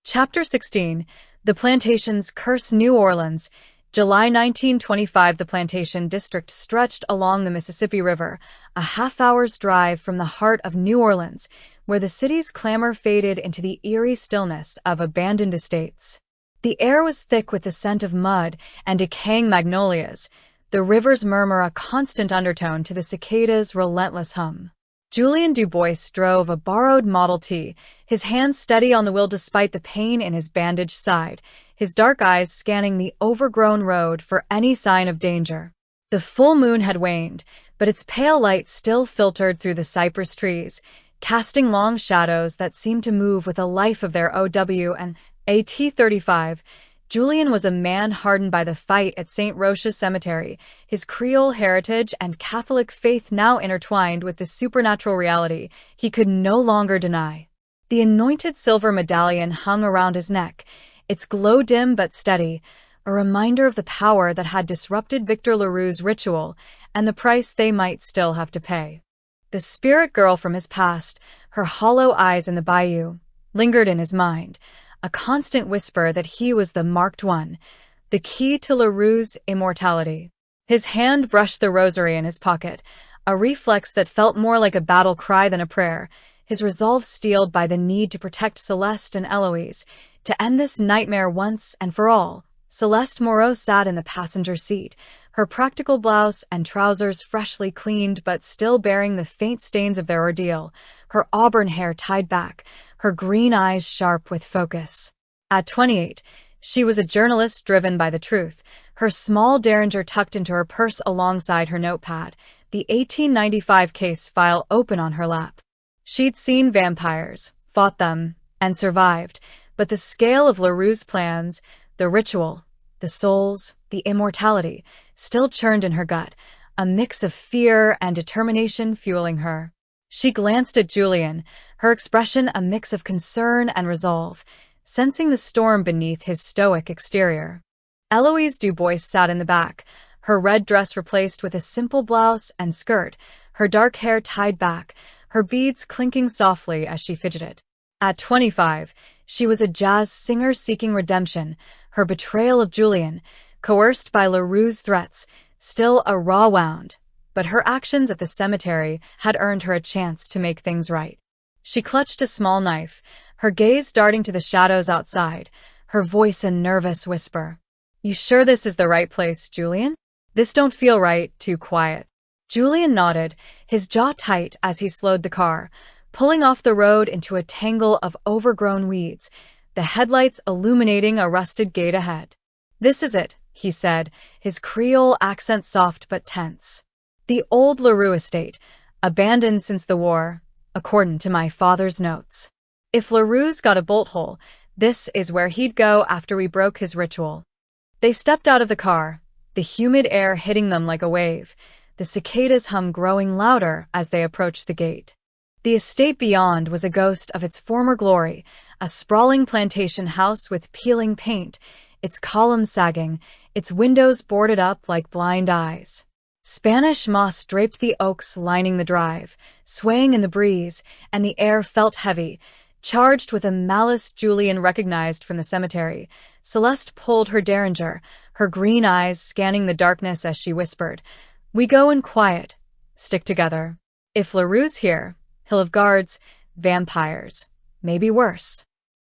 Chapter 16. The Plantations Curse New Orleans. July 1925. The plantation district stretched along the Mississippi River, a half-hour's drive from the heart of New Orleans, where the city's clamor faded into the eerie stillness of abandoned estates. The air was thick with the scent of mud and decaying magnolias, the river's murmur a constant undertone to the cicadas' relentless hum. Julien Dubois drove a borrowed Model T, his hands steady on the wheel despite the pain in his bandaged side, his dark eyes scanning the overgrown road for any sign of danger. The full moon had waned, but its pale light still filtered through the cypress trees, casting long shadows that seemed to move with a life of their own. At 35, Julien was a man hardened by the fight at St. Roch's Cemetery, his Creole heritage and Catholic faith now intertwined with the supernatural reality he could no longer deny. The anointed silver medallion hung around his neck, its glow dim but steady, a reminder of the power that had disrupted Victor Leroux's ritual and the price they might still have to pay. The spirit girl from his past, her hollow eyes in the bayou, lingered in his mind, a constant whisper that he was the marked one, the key to Leroux's immortality. His hand brushed the rosary in his pocket, a reflex that felt more like a battle cry than a prayer, his resolve steeled by the need to protect Celeste and Eloise, to end this nightmare once and for all. Celeste Moreau sat in the passenger seat, her practical blouse and trousers freshly cleaned but still bearing the faint stains of their ordeal, her auburn hair tied back, her green eyes sharp with focus. At 28, she was a journalist driven by the truth, her small derringer tucked into her purse alongside her notepad, the 1895 case file open on her lap. She'd seen vampires, fought them, and survived, but the scale of Leroux's plans, the ritual, the souls, the immortality, still churned in her gut, a mix of fear and determination fueling her. She glanced at Julien, her expression a mix of concern and resolve, sensing the storm beneath his stoic exterior. Eloise Dubois sat in the back, her red dress replaced with a simple blouse and skirt, her dark hair tied back, her beads clinking softly as she fidgeted. At 25, she was a jazz singer seeking redemption, her betrayal of Julien, coerced by Leroux's threats, still a raw wound, but her actions at the cemetery had earned her a chance to make things right. She clutched a small knife, her gaze darting to the shadows outside, her voice a nervous whisper. "You sure this is the right place, Julien? This don't feel right, too quiet." Julien nodded, his jaw tight as he slowed the car, pulling off the road into a tangle of overgrown weeds, the headlights illuminating a rusted gate ahead. "This is it," he said, his Creole accent soft but tense. "The old Leroux estate, abandoned since the war, according to my father's notes. If Leroux's got a bolt hole, this is where he'd go after we broke his ritual." They stepped out of the car, the humid air hitting them like a wave, the cicadas' hum growing louder as they approached the gate. The estate beyond was a ghost of its former glory, a sprawling plantation house with peeling paint, its columns sagging, its windows boarded up like blind eyes. Spanish moss draped the oaks lining the drive, swaying in the breeze, and the air felt heavy, charged with a malice Julien recognized from the cemetery. Celeste pulled her derringer, her green eyes scanning the darkness as she whispered, "We go in quiet. Stick together. If Leroux's here, he'll have guards, vampires, maybe worse."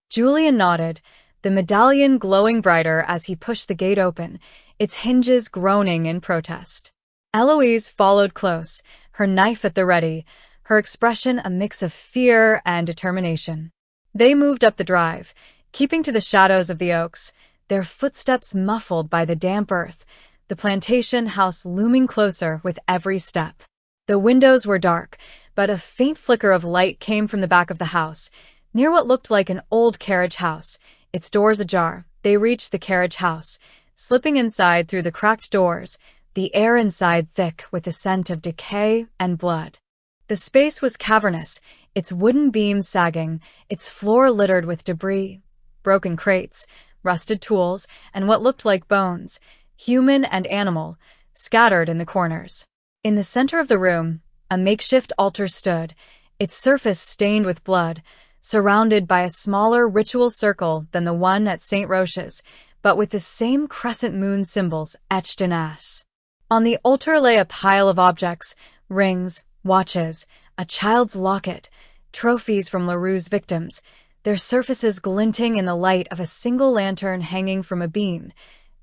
Julien nodded, the medallion glowing brighter as he pushed the gate open, its hinges groaning in protest. Eloise followed close, her knife at the ready, her expression a mix of fear and determination. They moved up the drive, keeping to the shadows of the oaks, their footsteps muffled by the damp earth, the plantation house looming closer with every step. The windows were dark, but a faint flicker of light came from the back of the house, near what looked like an old carriage house, its doors ajar. They reached the carriage house, slipping inside through the cracked doors, the air inside thick with the scent of decay and blood. The space was cavernous, its wooden beams sagging, its floor littered with debris, broken crates, rusted tools, and what looked like bones, human and animal, scattered in the corners. In the center of the room, a makeshift altar stood, its surface stained with blood, surrounded by a smaller ritual circle than the one at St. Roche's, but with the same crescent moon symbols etched in ash. On the altar lay a pile of objects, rings, watches, a child's locket, trophies from LaRue's victims, their surfaces glinting in the light of a single lantern hanging from a beam.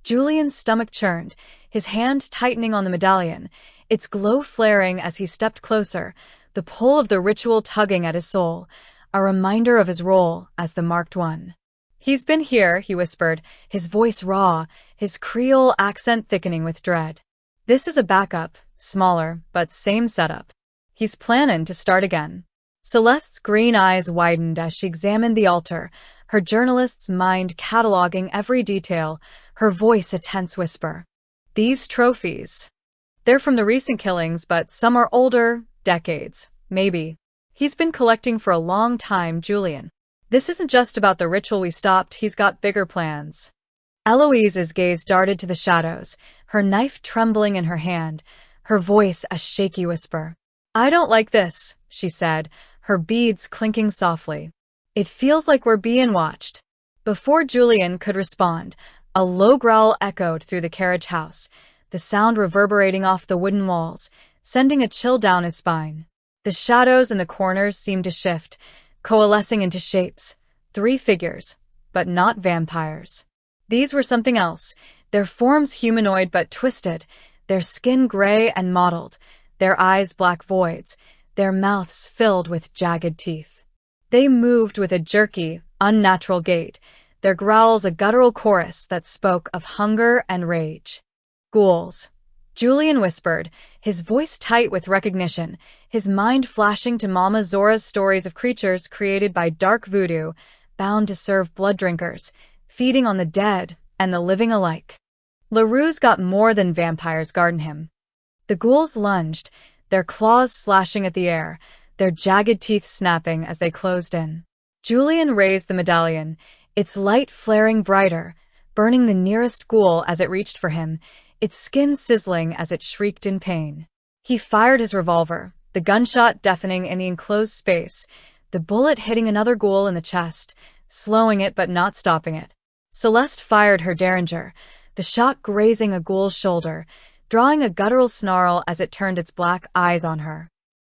Julian's stomach churned, his hand tightening on the medallion, its glow flaring as he stepped closer, the pull of the ritual tugging at his soul, a reminder of his role as the marked one. "He's been here," he whispered, his voice raw, his Creole accent thickening with dread. "This is a backup, smaller, but same setup. He's planning to start again." Celeste's green eyes widened as she examined the altar, her journalist's mind cataloging every detail, her voice a tense whisper. "These trophies. They're from the recent killings, but some are older, decades, maybe. He's been collecting for a long time, Julian. This isn't just about the ritual we stopped, he's got bigger plans." Eloise's gaze darted to the shadows, her knife trembling in her hand, her voice a shaky whisper. "I don't like this," she said, her beads clinking softly. "It feels like we're being watched." Before Julian could respond, a low growl echoed through the carriage house, the sound reverberating off the wooden walls, sending a chill down his spine. The shadows in the corners seemed to shift, coalescing into shapes, 3 figures, but not vampires. These were something else, their forms humanoid but twisted, their skin gray and mottled, their eyes black voids, their mouths filled with jagged teeth. They moved with a jerky, unnatural gait, their growls a guttural chorus that spoke of hunger and rage. "Ghouls," Julian whispered, his voice tight with recognition, his mind flashing to Mama Zora's stories of creatures created by dark voodoo, bound to serve blood drinkers, feeding on the dead and the living alike. LaRue's got more than vampires guarding him. The ghouls lunged, their claws slashing at the air, their jagged teeth snapping as they closed in. Julian raised the medallion, its light flaring brighter, burning the nearest ghoul as it reached for him, its skin sizzling as it shrieked in pain. He fired his revolver, the gunshot deafening in the enclosed space, the bullet hitting another ghoul in the chest, slowing it but not stopping it. Celeste fired her derringer, the shot grazing a ghoul's shoulder, drawing a guttural snarl as it turned its black eyes on her.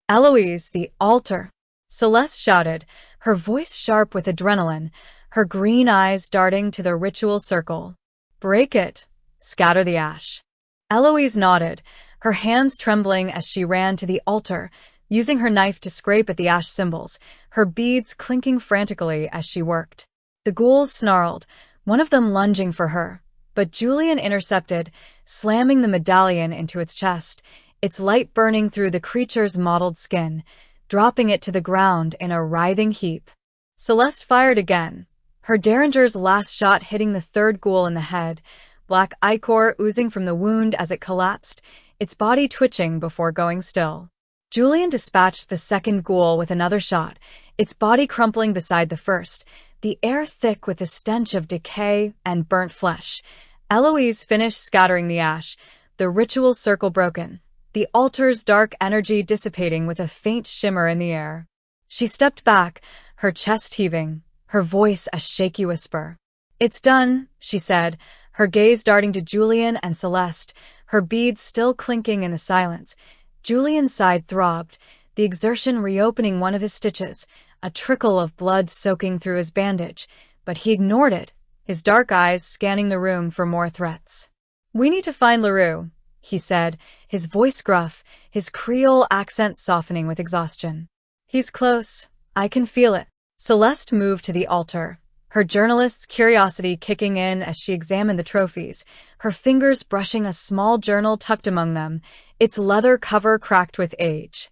"Eloise, the altar!" Celeste shouted, her voice sharp with adrenaline, her green eyes darting to the ritual circle. "Break it! Scatter the ash." Eloise nodded, her hands trembling as she ran to the altar, using her knife to scrape at the ash symbols, her beads clinking frantically as she worked. The ghouls snarled, one of them lunging for her, but Julian intercepted, slamming the medallion into its chest, its light burning through the creature's mottled skin, dropping it to the ground in a writhing heap. Celeste fired again, her derringer's last shot hitting the third ghoul in the head, black ichor oozing from the wound as it collapsed, its body twitching before going still. Julian dispatched the second ghoul with another shot, its body crumpling beside the first, the air thick with the stench of decay and burnt flesh. Eloise finished scattering the ash, the ritual circle broken, the altar's dark energy dissipating with a faint shimmer in the air. She stepped back, her chest heaving, her voice a shaky whisper. "It's done," she said, her gaze darting to Julian and Celeste, her beads still clinking in the silence. Julian's side throbbed, the exertion reopening one of his stitches, a trickle of blood soaking through his bandage, but he ignored it, his dark eyes scanning the room for more threats. "We need to find LaRue," he said, his voice gruff, his Creole accent softening with exhaustion. "He's close. I can feel it." Celeste moved to the altar, her journalist's curiosity kicking in as she examined the trophies, her fingers brushing a small journal tucked among them, its leather cover cracked with age.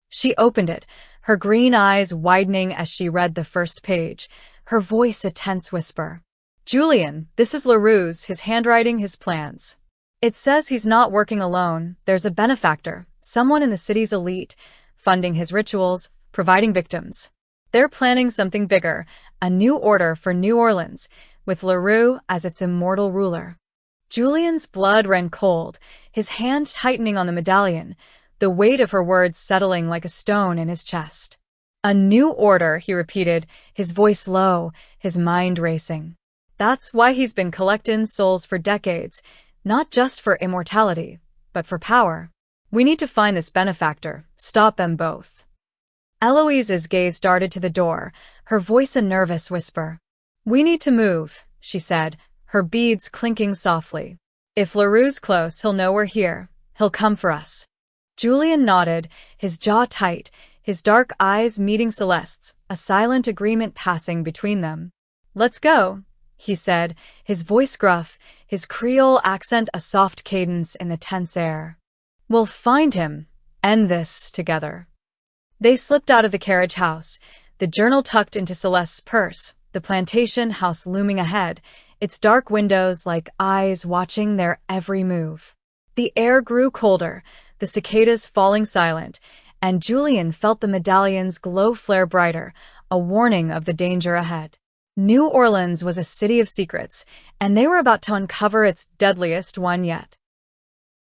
She opened it, her green eyes widening as she read the first page, her voice a tense whisper. "Julian, this is LaRue's, his handwriting, his plans. It says he's not working alone, there's a benefactor, someone in the city's elite, funding his rituals, providing victims. They're planning something bigger, a new order for New Orleans, with LaRue as its immortal ruler." Julian's blood ran cold, his hand tightening on the medallion, the weight of her words settling like a stone in his chest. A new order, he repeated, his voice low, his mind racing. That's why he's been collecting souls for decades, not just for immortality, but for power. We need to find this benefactor, stop them both. Eloise's gaze darted to the door, her voice a nervous whisper. We need to move, she said, her beads clinking softly. If LaRue's close, he'll know we're here. He'll come for us. Julian nodded, his jaw tight, his dark eyes meeting Celeste's, a silent agreement passing between them. Let's go, he said, his voice gruff, his Creole accent a soft cadence in the tense air. We'll find him. End this together. They slipped out of the carriage house, the journal tucked into Celeste's purse, the plantation house looming ahead, its dark windows like eyes watching their every move. The air grew colder, the cicadas falling silent, and Julian felt the medallion's glow flare brighter, a warning of the danger ahead. New Orleans was a city of secrets, and they were about to uncover its deadliest one yet.